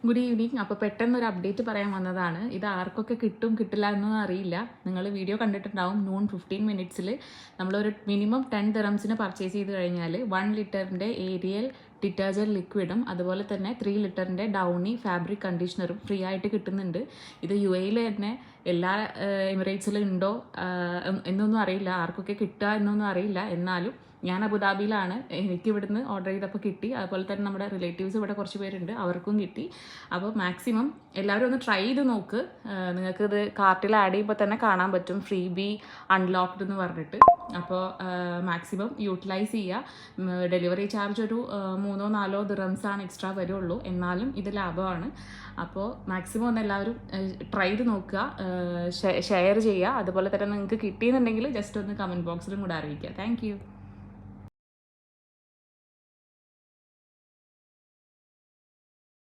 Good evening. അപ്പോൾ പെട്ടെന്നൊരു update പറയാൻ വന്നതാണ്. ഇത് ആർക്കൊക്കെ കിട്ടും കിട്ടില്ല എന്നൊന്നും അറിയില്ല. നിങ്ങൾ വീഡിയോ കണ്ടിട്ടുണ്ടാവും. noon 15 മിനിറ്റ്സിൽ നമ്മളൊരു മിനിമം 10 ദിറംസിന് പർച്ചേസ് ചെയ്ത് കഴിഞ്ഞാൽ 1 ലിറ്ററിൻ്റെ ഏരിയൽ ഡിറ്റർജൻറ്റ് ലിക്വിഡും അതുപോലെ തന്നെ 3 ലിറ്ററിൻ്റെ ഡൗണി ഫാബ്രിക് കണ്ടീഷണറും ഫ്രീ ആയിട്ട് കിട്ടുന്നുണ്ട്. ഇത് UAE തന്നെ എല്ലാ എമിറേറ്റ്സിലും ഉണ്ടോ എന്നൊന്നും അറിയില്ല, ആർക്കൊക്കെ കിട്ടുക എന്നൊന്നും അറിയില്ല. എന്നാലും ഞാൻ അബുദാബിയിലാണ്, എനിക്ക് ഇവിടുന്ന് ഓർഡർ ചെയ്തപ്പോൾ കിട്ടി. അതുപോലെ തന്നെ നമ്മുടെ റിലേറ്റീവ്സ് ഇവിടെ കുറച്ച് പേരുണ്ട്, അവർക്കും കിട്ടി. അപ്പോൾ മാക്സിമം എല്ലാവരും ഒന്ന് ട്രൈ ചെയ്ത് നോക്ക്. നിങ്ങൾക്കിത് കാർട്ടിൽ ആഡ് ചെയ്യുമ്പോൾ തന്നെ കാണാൻ പറ്റും ഫ്രീ ബി അൺലോക്ക്ഡ് എന്ന് പറഞ്ഞിട്ട്. അപ്പോൾ മാക്സിമം യൂട്ടിലൈസ് ചെയ്യുക. ഡെലിവറി ചാർജ് ഒരു 3-4 ദിറംസാണ് എക്സ്ട്രാ വരുള്ളൂ, എന്നാലും ഇത് ലാഭമാണ്. അപ്പോൾ മാക്സിമം ഒന്ന് എല്ലാവരും ട്രൈ ചെയ്ത് നോക്കുക, ഷെയർ ചെയ്യുക. അതുപോലെ തന്നെ നിങ്ങൾക്ക് കിട്ടിയെന്നുണ്ടെങ്കിൽ ജസ്റ്റ് ഒന്ന് കമൻറ്റ് ബോക്സിലും കൂടെ അറിയിക്കുക. താങ്ക്